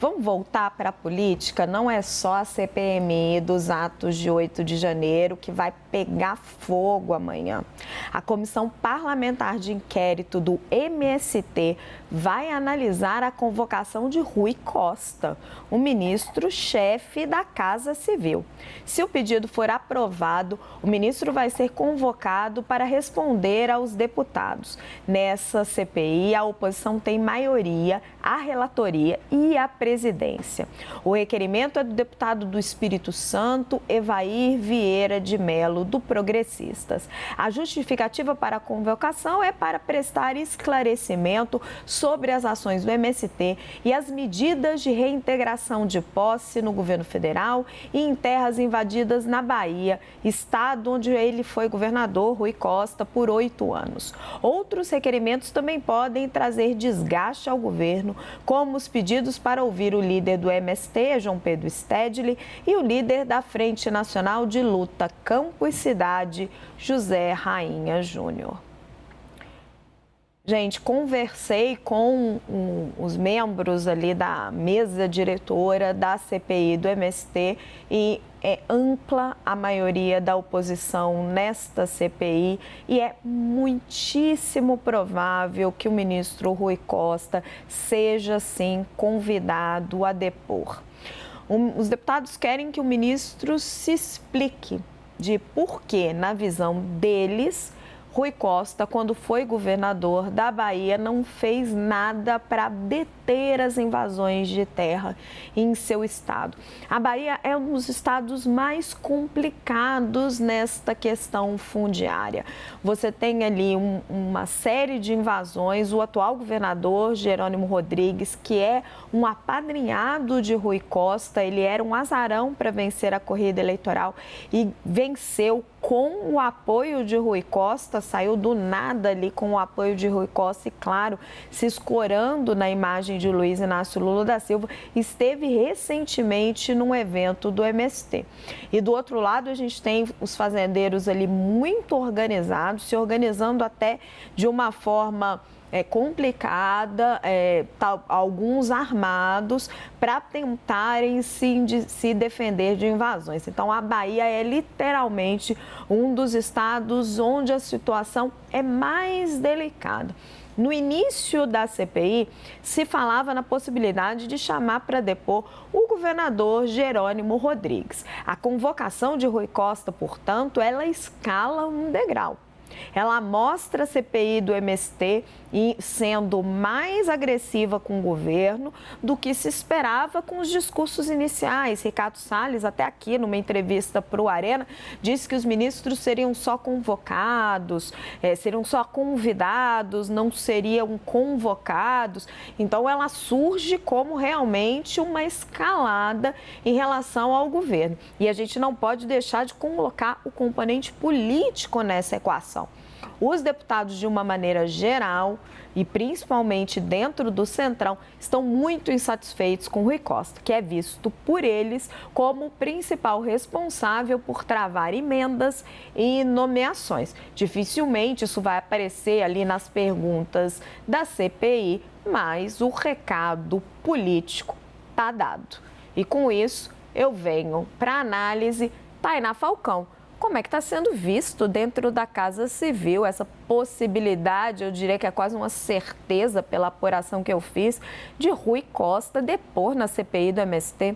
Vamos voltar para a política? Não é só a CPMI dos atos de 8 de janeiro que vai pegar fogo amanhã. A Comissão Parlamentar de Inquérito do MST vai analisar a convocação de Rui Costa, o ministro-chefe da Casa Civil. Se o pedido for aprovado, o ministro vai ser convocado para responder aos deputados. Nessa CPI, a oposição tem maioria, a relatoria e a presidência. O requerimento é do deputado do Espírito Santo, Evair Vieira de Mello, do Progressistas. A justificativa para a convocação é para prestar esclarecimento sobre as ações do MST e as medidas de reintegração de posse no governo federal e em terras invadidas na Bahia, estado onde ele foi governador, Rui Costa, por 8 anos. Outros requerimentos também podem trazer desgaste ao governo, como os pedidos para ouvir o líder do MST, João Pedro Stedley, e o líder da Frente Nacional de Luta Campo e Cidade, José Rainha Júnior. Gente, conversei com os membros ali da mesa diretora da CPI do MST e é ampla a maioria da oposição nesta CPI e é muitíssimo provável que o ministro Rui Costa seja, sim, convidado a depor. Os deputados querem que o ministro se explique de por que, na visão deles, Rui Costa, quando foi governador da Bahia, não fez nada para deter as invasões de terra em seu estado. A Bahia é um dos estados mais complicados nesta questão fundiária. Você tem ali uma série de invasões. O atual governador, Jerônimo Rodrigues, que é um apadrinhado de Rui Costa, ele era um azarão para vencer a corrida eleitoral e venceu com o apoio de Rui Costa, saiu do nada ali com o apoio de Rui Costa e, claro, se escorando na imagem de Luiz Inácio Lula da Silva, esteve recentemente num evento do MST. E do outro lado, a gente tem os fazendeiros ali muito organizados, se organizando até de uma forma complicada, alguns armados, para tentarem se defender de invasões. Então, a Bahia é literalmente um dos estados onde a situação é mais delicada. No início da CPI, se falava na possibilidade de chamar para depor o governador Jerônimo Rodrigues. A convocação de Rui Costa, portanto, ela escala um degrau. Ela mostra a CPI do MST sendo mais agressiva com o governo do que se esperava com os discursos iniciais. Ricardo Salles, até aqui numa entrevista para o Arena, disse que os ministros seriam só convocados, seriam só convidados, não seriam convocados. Então, ela surge como realmente uma escalada em relação ao governo. E a gente não pode deixar de colocar o componente político nessa equação. Os deputados, de uma maneira geral, e principalmente dentro do Centrão, estão muito insatisfeitos com Rui Costa, que é visto por eles como o principal responsável por travar emendas e nomeações. Dificilmente isso vai aparecer ali nas perguntas da CPI, mas o recado político está dado. E com isso, eu venho para a análise. Tainá Falcão, como é que está sendo visto dentro da Casa Civil essa possibilidade, eu diria que é quase uma certeza pela apuração que eu fiz, de Rui Costa depor na CPI do MST?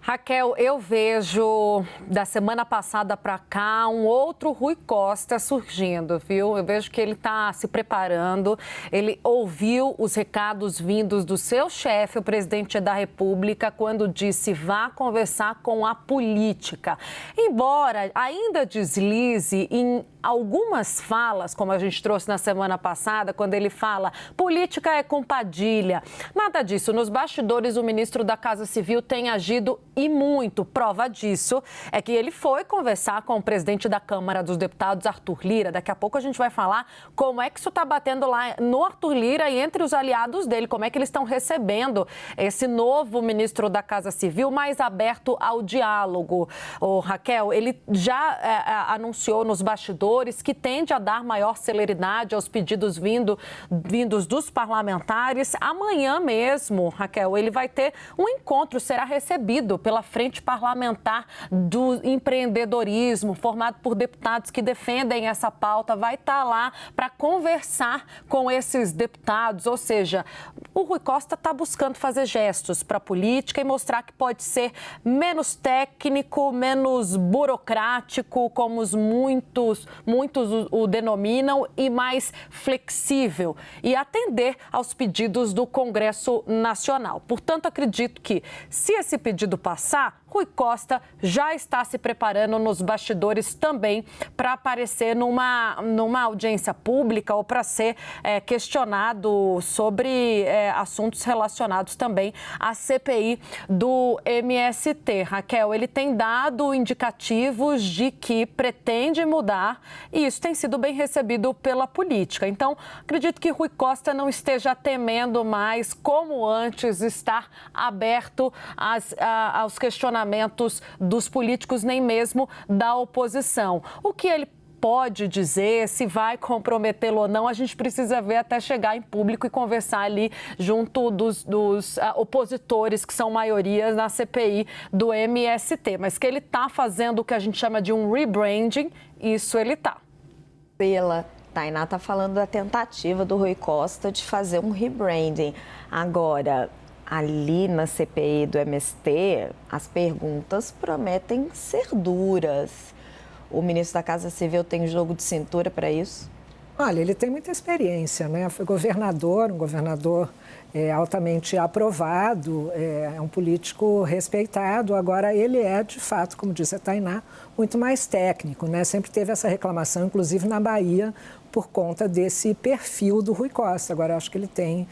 Raquel, eu vejo da semana passada para cá um outro Rui Costa surgindo, viu? Eu vejo que ele está se preparando, ele ouviu os recados vindos do seu chefe, o presidente da República, quando disse vá conversar com a política. Embora ainda deslize em algumas falas, como a gente trouxe na semana passada, quando ele fala política é com Padilha. Nada disso. Nos bastidores, o ministro da Casa Civil tem agido e muito. Prova disso é que ele foi conversar com o presidente da Câmara dos Deputados, Arthur Lira. Daqui a pouco a gente vai falar como é que isso está batendo lá no Arthur Lira e entre os aliados dele, como é que eles estão recebendo esse novo ministro da Casa Civil mais aberto ao diálogo. O Raquel, ele já anunciou nos bastidores bastidores que tende a dar maior celeridade aos pedidos vindos dos parlamentares. Amanhã mesmo, Raquel, ele vai ter um encontro, será recebido pela Frente Parlamentar do Empreendedorismo, formado por deputados que defendem essa pauta, vai estar lá para conversar com esses deputados, ou seja, o Rui Costa está buscando fazer gestos para a política e mostrar que pode ser menos técnico, menos burocrático, como muitos o denominam, e mais flexível e atender aos pedidos do Congresso Nacional. Portanto, acredito que, se esse pedido passar, Rui Costa já está se preparando nos bastidores também para aparecer numa audiência pública ou para ser questionado sobre assuntos relacionados também à CPI do MST. Raquel, ele tem dado indicativos de que pretende mudar e isso tem sido bem recebido pela política. Então, acredito que Rui Costa não esteja temendo mais, como antes, estar aberto aos questionamentos dos políticos, nem mesmo da oposição. O que ele pode dizer, se vai comprometê-lo ou não, a gente precisa ver até chegar em público e conversar ali junto dos opositores, que são maioria na CPI do MST. Mas que ele está fazendo o que a gente chama de um rebranding, isso ele está. Tainá está falando da tentativa do Rui Costa de fazer um rebranding. Agora, ali na CPI do MST, as perguntas prometem ser duras. O ministro da Casa Civil tem jogo de cintura para isso? Olha, ele tem muita experiência, né? Foi governador, um governador altamente aprovado, é um político respeitado. Agora, ele é, de fato, como disse a Tainá, muito mais técnico, né? Sempre teve essa reclamação, inclusive na Bahia, por conta desse perfil do Rui Costa. Agora, acho que ele tem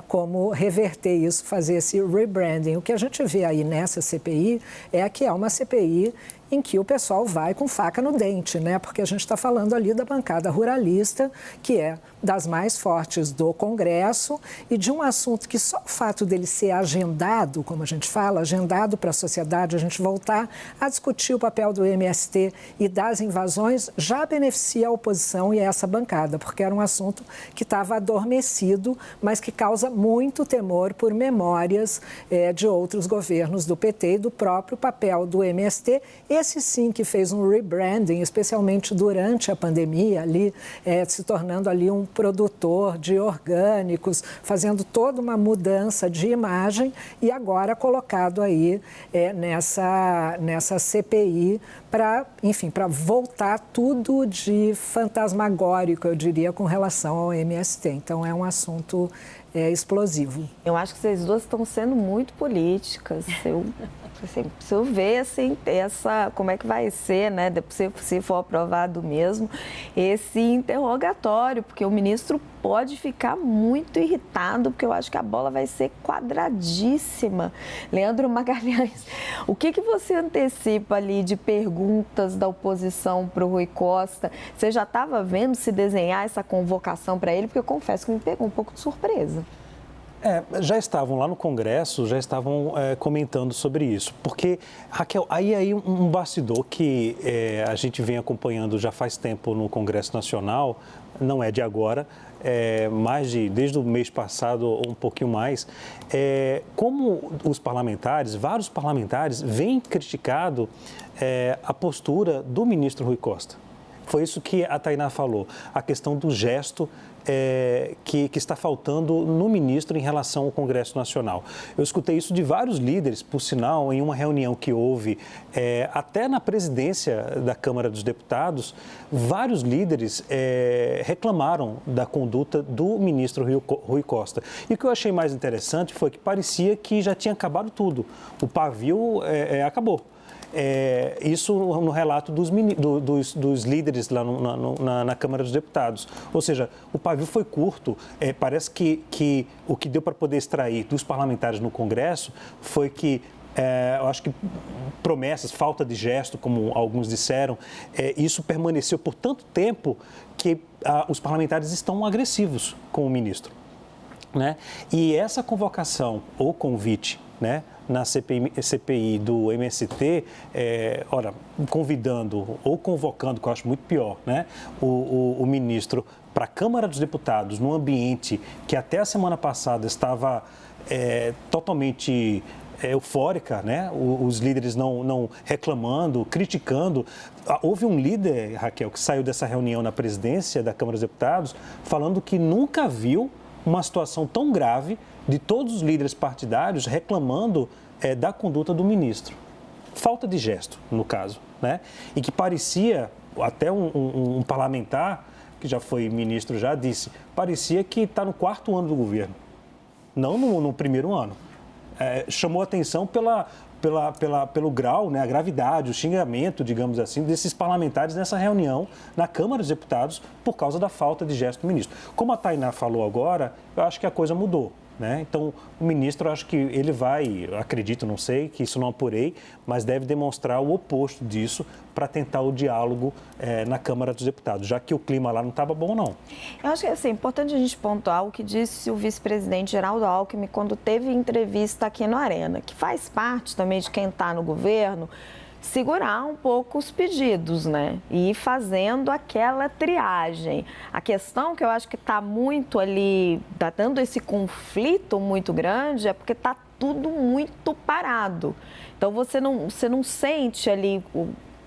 como reverter isso, fazer esse rebranding. O que a gente vê aí nessa CPI é que é uma CPI em que o pessoal vai com faca no dente, né? Porque a gente está falando ali da bancada ruralista, que é das mais fortes do Congresso, e de um assunto que só o fato dele ser agendado, como a gente fala, agendado para a sociedade, a gente voltar a discutir o papel do MST e das invasões, já beneficia a oposição e essa bancada, porque era um assunto que estava adormecido, mas que causa muito temor por memórias de outros governos do PT e do próprio papel do MST. Esse sim que fez um rebranding, especialmente durante a pandemia, ali se tornando ali um produtor de orgânicos, fazendo toda uma mudança de imagem e agora colocado aí nessa CPI para, enfim, para voltar tudo de fantasmagórico, eu diria, com relação ao MST. Então, é um assunto explosivo. Eu acho que vocês duas estão sendo muito políticas. Eu preciso ver assim, como é que vai ser, né? Se for aprovado mesmo, esse interrogatório, porque o ministro pode ficar muito irritado, porque eu acho que a bola vai ser quadradíssima. Leandro Magalhães, o que você antecipa ali de perguntas da oposição para o Rui Costa? Você já estava vendo se desenhar essa convocação para ele? Porque eu confesso que me pegou um pouco de surpresa. Já estavam lá no Congresso, já estavam comentando sobre isso. Porque, Raquel, aí um bastidor que a gente vem acompanhando já faz tempo no Congresso Nacional, não é de agora, desde o mês passado ou um pouquinho mais, como os parlamentares, vários parlamentares, vêm criticado a postura do ministro Rui Costa. Foi isso que a Tainá falou, a questão do gesto que está faltando no ministro em relação ao Congresso Nacional. Eu escutei isso de vários líderes, por sinal, em uma reunião que houve até na presidência da Câmara dos Deputados, vários líderes reclamaram da conduta do ministro Rui Costa. E o que eu achei mais interessante foi que parecia que já tinha acabado tudo. O pavio acabou. Isso no relato dos líderes lá na Câmara dos Deputados. Ou seja, o pavio foi curto. Parece que o que deu para poder extrair dos parlamentares no Congresso foi que, eu acho que promessas, falta de gesto, como alguns disseram, isso permaneceu por tanto tempo que os parlamentares estão agressivos com o ministro, né? E essa convocação ou convite, né, na CPI do MST, convidando ou convocando, que eu acho muito pior, né, o ministro para a Câmara dos Deputados, num ambiente que até a semana passada estava totalmente eufórica, né? Os líderes não reclamando, criticando. Houve um líder, Raquel, que saiu dessa reunião na presidência da Câmara dos Deputados falando que nunca viu uma situação tão grave de todos os líderes partidários reclamando da conduta do ministro. Falta de gesto, no caso, né? E que parecia, até um parlamentar, que já foi ministro, já disse, parecia que está no 4º ano do governo, não no primeiro ano. Chamou atenção pelo grau, né, a gravidade, o xingamento, digamos assim, desses parlamentares nessa reunião na Câmara dos Deputados por causa da falta de gesto do ministro. Como a Tainá falou agora, eu acho que a coisa mudou. Né? Então, o ministro, acho que ele vai, acredito, não sei, que isso não apurei, mas deve demonstrar o oposto disso para tentar o diálogo na Câmara dos Deputados, já que o clima lá não estava bom, não. Eu acho que é importante a gente pontuar o que disse o vice-presidente Geraldo Alckmin quando teve entrevista aqui no Arena, que faz parte também de quem está no governo, segurar um pouco os pedidos, né? E ir fazendo aquela triagem. A questão que eu acho que está muito ali, está dando esse conflito muito grande, é porque está tudo muito parado. Então, você não sente ali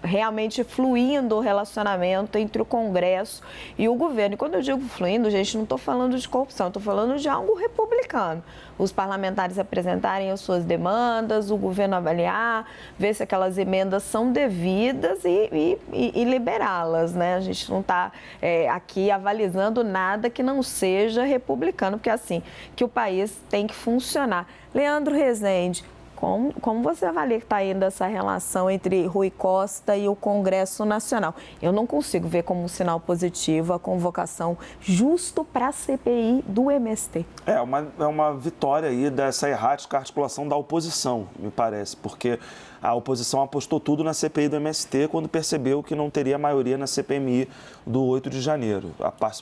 realmente fluindo o relacionamento entre o Congresso e o governo. E quando eu digo fluindo, gente, não estou falando de corrupção, estou falando de algo republicano. Os parlamentares apresentarem as suas demandas, o governo avaliar, ver se aquelas emendas são devidas e liberá-las, né? A gente não está aqui avalizando nada que não seja republicano, porque é assim que o país tem que funcionar. Leandro Rezende, como você avalia que está indo essa relação entre Rui Costa e o Congresso Nacional? Eu não consigo ver como um sinal positivo a convocação justo para a CPI do MST. É uma vitória aí dessa errática articulação da oposição, me parece, porque a oposição apostou tudo na CPI do MST quando percebeu que não teria maioria na CPMI do 8 de janeiro.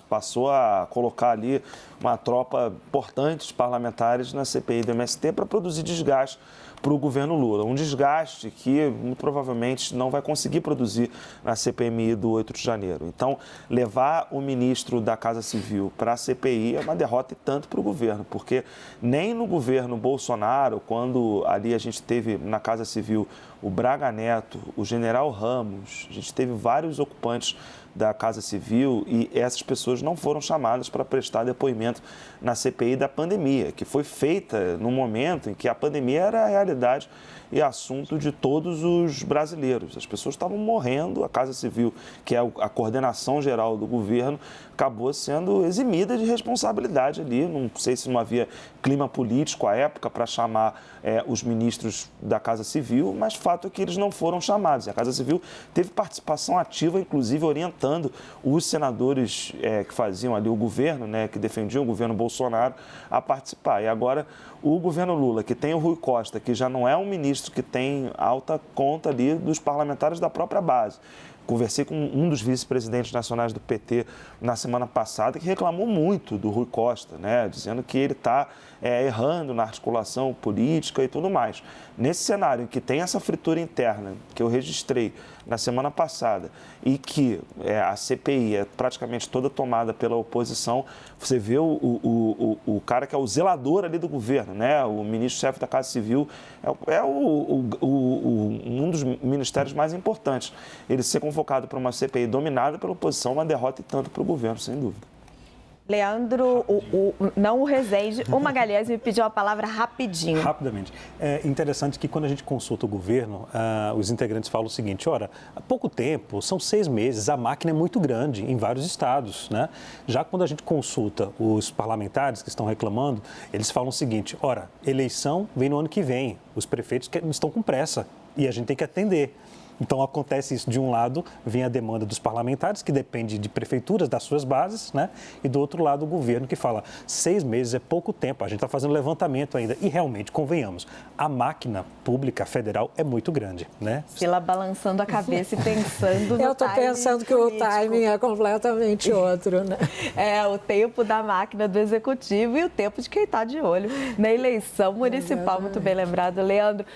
Passou a colocar ali uma tropa importante de parlamentares na CPI do MST para produzir desgaste para o governo Lula. Um desgaste que muito provavelmente não vai conseguir produzir na CPMI do 8 de janeiro. Então, levar o ministro da Casa Civil para a CPI é uma derrota e tanto para o governo, porque nem no governo Bolsonaro, quando ali a gente teve na Casa Civil o Braga Neto, o general Ramos, a gente teve vários ocupantes da Casa Civil e essas pessoas não foram chamadas para prestar depoimento na CPI da pandemia, que foi feita no momento em que a pandemia era a realidade e assunto de todos os brasileiros. As pessoas estavam morrendo, a Casa Civil, que é a coordenação geral do governo, acabou sendo eximida de responsabilidade ali. Não sei se não havia clima político à época para chamar os ministros da Casa Civil, mas fato é que eles não foram chamados. A Casa Civil teve participação ativa, inclusive orientando os senadores que faziam ali o governo, né, que defendiam o governo Bolsonaro, a participar. E agora o governo Lula, que tem o Rui Costa, que já não é um ministro que tem alta conta ali dos parlamentares da própria base. Conversei com um dos vice-presidentes nacionais do PT na semana passada, que reclamou muito do Rui Costa, né? Dizendo que ele está errando na articulação política e tudo mais. Nesse cenário em que tem essa fritura interna, que eu registrei na semana passada, e que a CPI é praticamente toda tomada pela oposição, você vê o cara que é o zelador ali do governo, né? O ministro-chefe da Casa Civil um dos ministérios mais importantes. Ele ser convocado para uma CPI dominada pela oposição, uma derrota e tanto para o governo, sem dúvida. Leandro, não o Rezende, o Magalhães me pediu a palavra rapidinho. Rapidamente. É interessante que quando a gente consulta o governo, os integrantes falam o seguinte, ora, há pouco tempo, são 6 meses, a máquina é muito grande em vários estados, né? Já quando a gente consulta os parlamentares que estão reclamando, eles falam o seguinte, ora, eleição vem no ano que vem, os prefeitos estão com pressa e a gente tem que atender. Então, acontece isso. De um lado, vem a demanda dos parlamentares, que depende de prefeituras, das suas bases, né? E do outro lado, o governo que fala 6 meses é pouco tempo, a gente está fazendo levantamento ainda. E realmente, convenhamos, a máquina pública federal é muito grande, né? Sila balançando a cabeça e pensando no Eu estou pensando que o timing é completamente outro, né? É, o tempo da máquina do executivo e o tempo de quem está de olho na eleição municipal. Muito bem lembrado, Leandro.